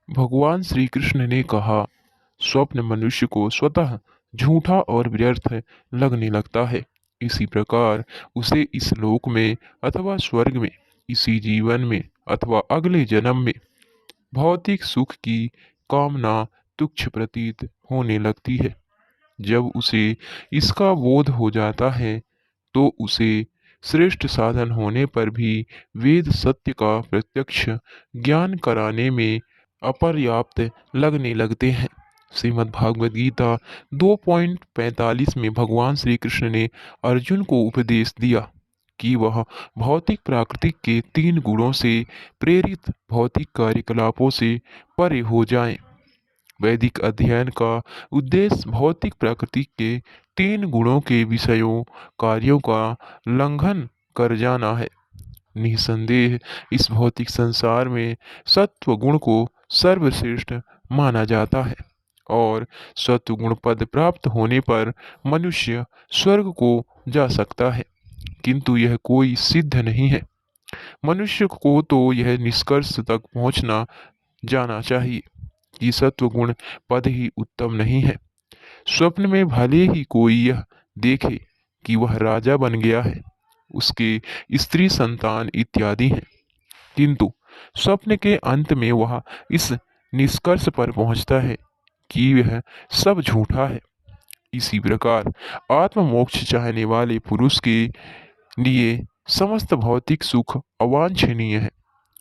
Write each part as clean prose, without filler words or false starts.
भगवान श्री कृष्ण ने कहा, स्वप्न मनुष्य को स्वतः झूठा और व्यर्थ लगने लगता है। इसी प्रकार उसे इस लोक में अथवा स्वर्ग में, इसी जीवन में अथवा अगले जन्म में भौतिक सुख की कामना तुच्छ प्रतीत होने लगती है। जब उसे इसका बोध हो जाता है तो उसे श्रेष्ठ साधन होने पर भी वेद सत्य का प्रत्यक्ष ज्ञान कराने में अपर्याप्त लगने लगते हैं। श्रीमद् भागवत गीता 2.45 में भगवान श्री कृष्ण ने अर्जुन को उपदेश दिया कि वह भौतिक प्राकृतिक के 3 गुणों से प्रेरित भौतिक कार्यकलापों से परे हो जाएं। वैदिक अध्ययन का उद्देश्य भौतिक प्रकृति के 3 गुणों के विषयों कार्यों का लंघन कर जाना है। निसंदेह इस भौतिक संसार में सत्व गुण को सर्वश्रेष्ठ माना जाता है और सत्व गुण पद प्राप्त होने पर मनुष्य स्वर्ग को जा सकता है, किंतु यह कोई सिद्ध नहीं है। मनुष्य को तो यह निष्कर्ष तक पहुंचना जाना चाहिए कि सत्व गुण पद ही उत्तम नहीं है। स्वप्न में भले ही कोई यह देखे कि वह राजा बन गया है, उसके स्त्री संतान इत्यादि हैं, किंतु स्वप्न के अंत में वह इस निष्कर्ष पर पहुंचता है कि यह सब झूठा है। इसी प्रकार आत्म मोक्ष चाहने वाले पुरुष के लिए समस्त भौतिक सुख अवांछनीय है।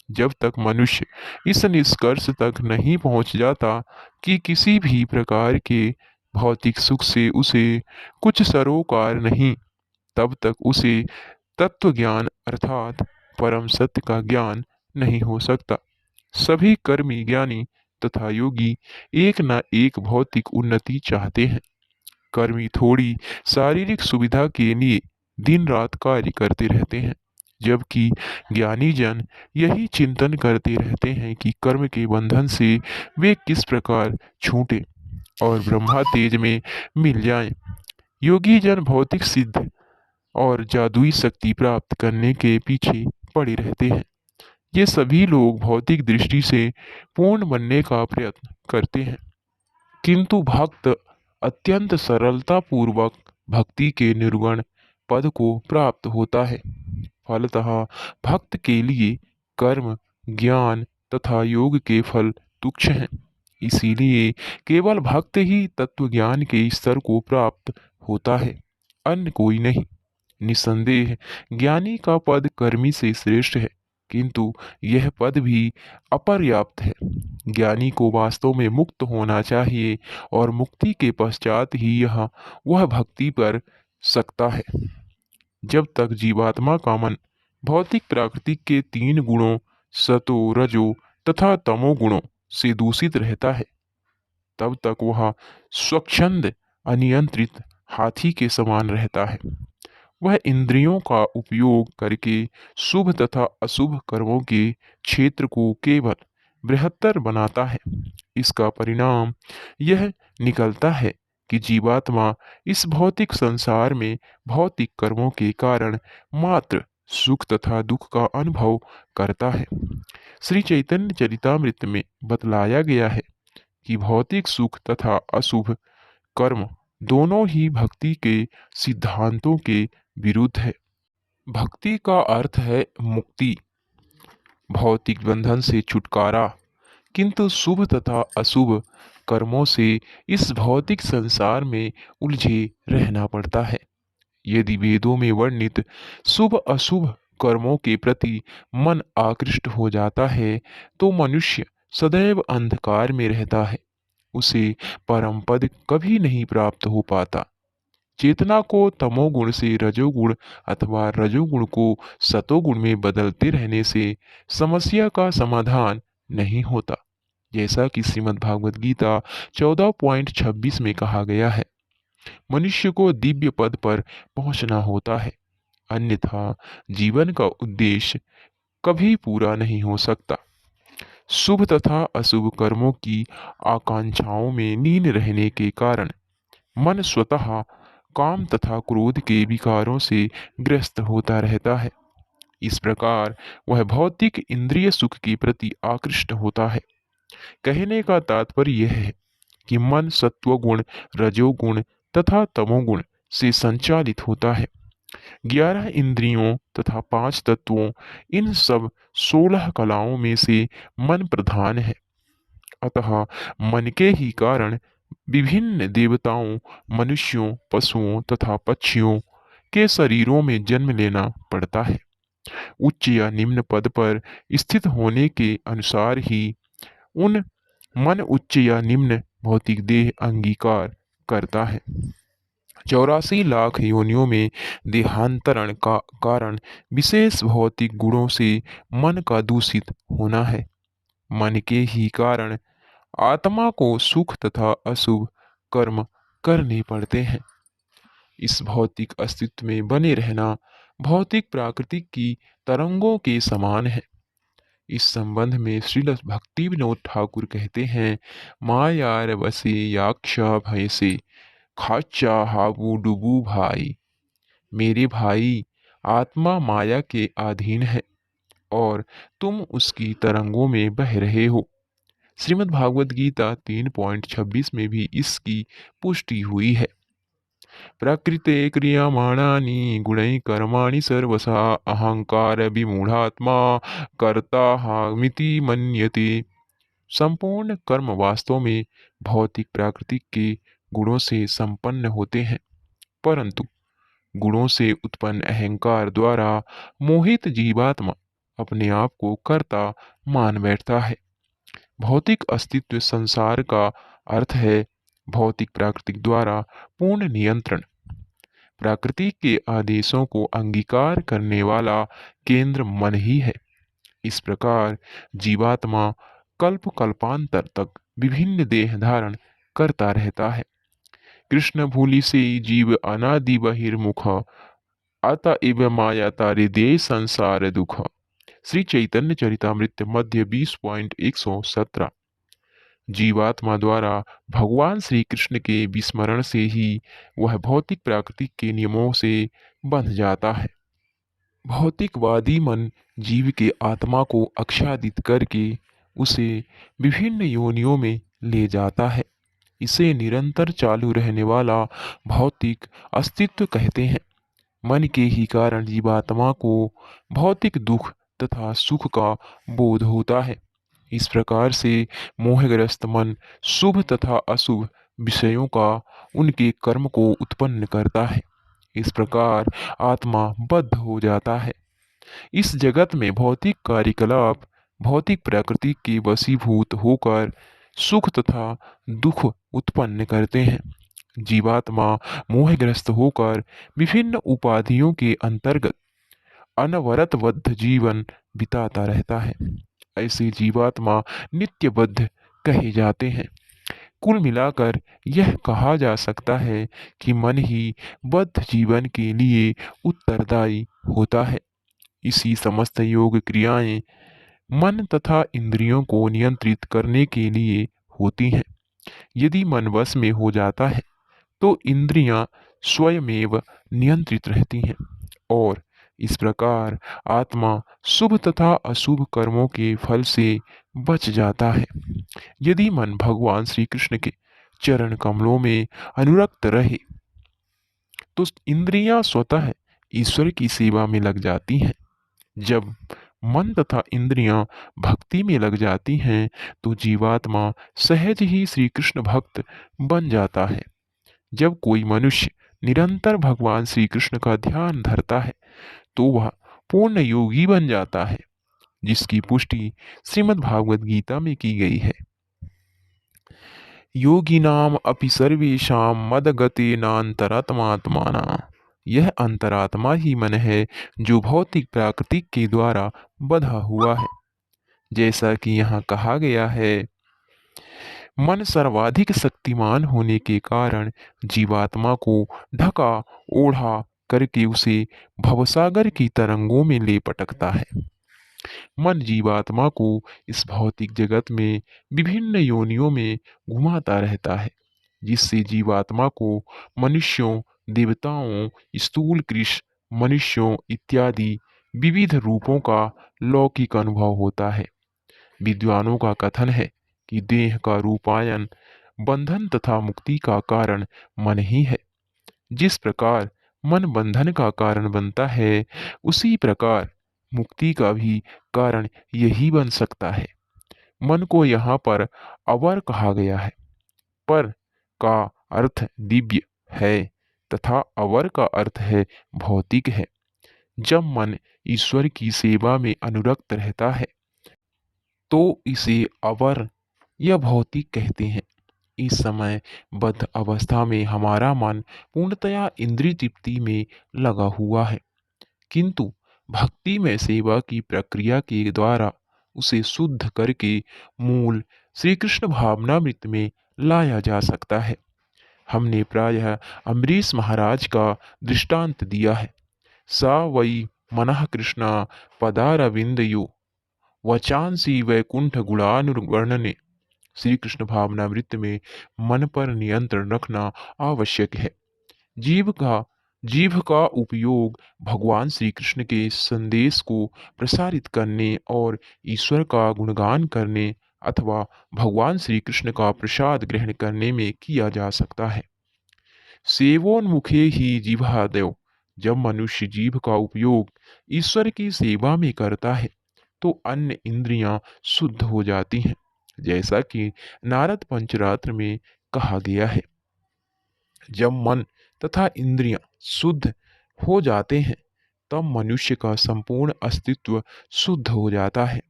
जब तक मनुष्य इस निष्कर्ष तक नहीं पहुंच जाता कि किसी भी प्रकार के भौतिक सुख से उसे कुछ सरोकार नहीं, तब तक उसे तत्व ज्ञान अर्थात परम सत्य का ज्ञान नहीं हो सकता। सभी कर्मी ज्ञानी तथा योगी एक न एक भौतिक उन्नति चाहते हैं। कर्मी थोड़ी शारीरिक सुविधा के लिए दिन रात कार्य करते रहते हैं, जबकि ज्ञानी जन यही चिंतन करते रहते हैं कि कर्म के बंधन से वे किस प्रकार छूटे और ब्रह्मा तेज में मिल जाएं। योगी जन भौतिक सिद्ध और जादुई शक्ति प्राप्त करने के पीछे पड़े रहते हैं। ये सभी लोग भौतिक दृष्टि से पूर्ण बनने का प्रयत्न करते हैं, किंतु भक्त अत्यंत सरलता पूर्वक भक्ति के निर्गुण पद को प्राप्त होता है। फलतः भक्त के लिए कर्म, ज्ञान तथा योग के फल तुच्छ हैं। इसीलिए केवल भक्त ही तत्व ज्ञान के स्तर को प्राप्त होता है, अन्य कोई नहीं। निसंदेह ज्ञानी का पद कर्मी से श्रेष्ठ है, किंतु यह पद भी अपर्याप्त है। ज्ञानी को वास्तव में मुक्त होना चाहिए और मुक्ति के पश्चात ही यह वह भक्ति कर सकता है। जब तक जीवात्मा का मन भौतिक प्राकृतिक के 3 गुणों सतो रजो तथा तमो गुणों से दूषित रहता है, तब तक वह स्वच्छंद अनियंत्रित हाथी के समान रहता है। वह इंद्रियों का उपयोग करके शुभ तथा अशुभ कर्मों के क्षेत्र को केवल बृहत्तर बनाता है। इसका परिणाम यह निकलता है कि जीवात्मा इस भौतिक संसार में भौतिक कर्मों के कारण मात्र सुख तथा दुख का अनुभव करता है। श्री चैतन्य चरितामृत में बतलाया गया है कि भौतिक सुख तथा अशुभ कर्म दोनों ही भक्ति के सिद्धांतों के विरुद्ध है। भक्ति का अर्थ है मुक्ति, भौतिक बंधन से छुटकारा, किंतु शुभ तथा अशुभ कर्मों से इस भौतिक संसार में उलझे रहना पड़ता है। यदि वेदों में वर्णित शुभ अशुभ कर्मों के प्रति मन आकृष्ट हो जाता है तो मनुष्य सदैव अंधकार में रहता है, उसे परम पद कभी नहीं प्राप्त हो पाता। चेतना को तमोगुण से रजोगुण अथवा रजोगुण को सतोगुण में बदलते रहने से समस्या का समाधान नहीं होता, जैसा कि श्रीमद् भागवत गीता 14.26 में कहा गया है। मनुष्य को दिव्य पद पर पहुंचना होता है, अन्यथा जीवन का उद्देश्य कभी पूरा नहीं हो सकता। शुभ तथा अशुभ कर्मों की आकांक्षाओं में लीन रहने के कारण मन स्वतः काम तथा क्रोध के विकारों से ग्रस्त होता रहता है। इस प्रकार वह भौतिक इंद्रिय सुख के प्रति आकृष्ट होता है। कहने का तात्पर्य यह है कि मन सत्वगुण, रजोगुण तथा तमोगुण से संचालित होता है। 11 इंद्रियों तथा 5 तत्वों, इन सब 16 कलाओं में से मन प्रधान है। अतः मन के ही कारण विभिन्न देवताओं, मनुष्यों, पशुओं तथा पक्षियों के शरीरों में जन्म लेना पड़ता है। उच्च या निम्न पद पर स्थित होने के अनुसार ही उन मन उच्च या निम्न भौतिक देह अंगीकार करता है। 84 लाख योनियों में देहांतरण का कारण विशेष भौतिक गुणों से मन का दूषित होना है। मन के ही कारण आत्मा को सुख तथा अशुभ कर्म करने पड़ते हैं। इस भौतिक अस्तित्व में बने रहना भौतिक प्रकृति की तरंगों के समान है। इस संबंध में श्रील भक्ति विनोद ठाकुर कहते हैं, मायार बसे याक्षा भय से खाचा हाबू डुबू भाई। मेरे भाई, आत्मा माया के अधीन है और तुम उसकी तरंगों में बह रहे हो। श्रीमद् भागवत गीता 3.26 में भी इसकी पुष्टि हुई है। प्रकृते क्रियमाणानि गुणैः कर्माणि सर्वशः अहंकार विमूढ़ात्मा कर्ताहमिति मन्यते। संपूर्ण कर्म वास्तव में भौतिक प्राकृतिक के गुणों से संपन्न होते हैं, परंतु गुणों से उत्पन्न अहंकार द्वारा मोहित जीवात्मा अपने आप को कर्ता मान बैठता है। भौतिक अस्तित्व संसार का अर्थ है भौतिक प्राकृतिक द्वारा पूर्ण नियंत्रण। प्रकृति के आदेशों को अंगीकार करने वाला केंद्र मन ही है। इस प्रकार जीवात्मा कल्प कल्पांतर तक विभिन्न देह धारण करता रहता है। कृष्ण भूलि से जीव अनादि बहिर्मुख, अतएव माया तारे दे संसार दुख। श्री चैतन्य चरितामृत मध्य 20.117। जीवात्मा द्वारा भगवान श्री कृष्ण के विस्मरण से ही वह भौतिक प्राकृतिक के नियमों से बंध जाता है। भौतिकवादी मन जीव के आत्मा को आच्छादित करके उसे विभिन्न योनियों में ले जाता है। इसे निरंतर चालू रहने वाला भौतिक अस्तित्व कहते हैं। मन के ही कारण जीवात्मा को भौतिक दुख तथा सुख का बोध होता है। इस प्रकार से मोहग्रस्त मन शुभ तथा अशुभ विषयों का उनके कर्म को उत्पन्न करता है। इस प्रकार आत्मा बद्ध हो जाता है। इस जगत में भौतिक कार्यकलाप भौतिक प्रकृति के वशीभूत होकर सुख तथा दुख उत्पन्न करते हैं। जीवात्मा मोहग्रस्त होकर विभिन्न उपाधियों के अंतर्गत अनवरत बद्ध जीवन बिताता रहता है। ऐसे जीवात्मा नित्यबद्ध कहे जाते हैं। कुल मिलाकर यह कहा जा सकता है कि मन ही बद्ध जीवन के लिए उत्तरदायी होता है। इसी समस्त योग क्रियाएं मन तथा इंद्रियों को नियंत्रित करने के लिए होती हैं। यदि मन वश में हो जाता है तो इंद्रियां स्वयमेव नियंत्रित रहती हैं और इस प्रकार आत्मा शुभ तथा अशुभ कर्मों के फल से बच जाता है। यदि मन भगवान श्री कृष्ण के चरण कमलों में अनुरक्त रहे तो इंद्रियां स्वतः ईश्वर की सेवा में लग जाती हैं। जब मन तथा इंद्रियां भक्ति में लग जाती हैं तो जीवात्मा सहज ही श्री कृष्ण भक्त बन जाता है। जब कोई मनुष्य निरंतर भगवान श्री कृष्ण का ध्यान धरता है तो वह पूर्ण योगी बन जाता है, जिसकी पुष्टि श्रीमद् भागवत गीता में की गई है। योगिनाम अपि सर्वेषां मदगतेनान्तरात्मात्माना। यह अंतरात्मा ही मन है जो भौतिक प्राकृतिक के द्वारा बंधा हुआ है। जैसा कि यहाँ कहा गया है, मन सर्वाधिक शक्तिमान होने के कारण जीवात्मा को ढका ओढ़ा करके उसे भवसागर की तरंगों में ले पटकता है। मन जीवात्मा को इस भौतिक जगत में विभिन्न योनियों में घुमाता रहता है, जिससे जीवात्मा को मनुष्यों, देवताओं, स्थूल कृष, मनुष्यों इत्यादि विविध रूपों का लौकिक अनुभव होता है। विद्वानों का कथन है कि देह का रूपायन, बंधन तथा मुक्ति का कारण मन ही है। जिस प्रकार मन बंधन का कारण बनता है, उसी प्रकार मुक्ति का भी कारण यही बन सकता है। मन को यहाँ पर अवर कहा गया है। पर का अर्थ दिव्य है तथा अवर का अर्थ है भौतिक है। जब मन ईश्वर की सेवा में अनुरक्त रहता है तो इसे अवर या भौतिक कहते हैं। इस समय बद्ध अवस्था में हमारा मन पूर्णतया इंद्रिय तृप्ति में लगा हुआ है, किंतु भक्ति में सेवा की प्रक्रिया के द्वारा उसे शुद्ध करके मूल श्री कृष्ण भावनामृत में लाया जा सकता है। हमने प्रायः अम्बरीश महाराज का दृष्टांत दिया है। सा वै मनः कृष्णा पदारविंदयो वचांसी वैकुंठ गुणानुवर्णने। श्री कृष्ण भावनामृत में मन पर नियंत्रण रखना आवश्यक है। जीव का जीभ का उपयोग भगवान श्री कृष्ण के संदेश को प्रसारित करने और ईश्वर का गुणगान करने अथवा भगवान श्री कृष्ण का प्रसाद ग्रहण करने में किया जा सकता है। सेवोन्मुखे ही जीवादयो। जब मनुष्य जीभ का उपयोग ईश्वर की सेवा में करता है तो अन्य इंद्रियां शुद्ध हो जाती हैं, जैसा कि नारद पंचरात्र में कहा गया है। जब मन तथा इंद्रियां शुद्ध हो जाते हैं तब मनुष्य का संपूर्ण अस्तित्व शुद्ध हो जाता है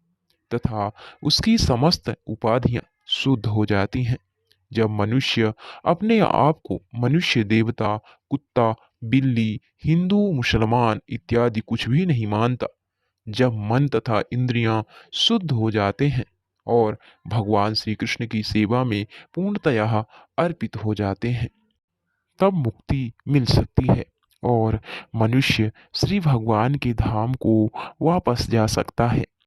तथा उसकी समस्त उपाधियां शुद्ध हो जाती हैं। जब मनुष्य अपने आप को मनुष्य, देवता, कुत्ता, बिल्ली, हिंदू, मुसलमान इत्यादि कुछ भी नहीं मानता, जब मन तथा इंद्रियां शुद्ध हो जाते हैं और भगवान श्री कृष्ण की सेवा में पूर्णतया अर्पित हो जाते हैं, तब मुक्ति मिल सकती है और मनुष्य श्री भगवान के धाम को वापस जा सकता है।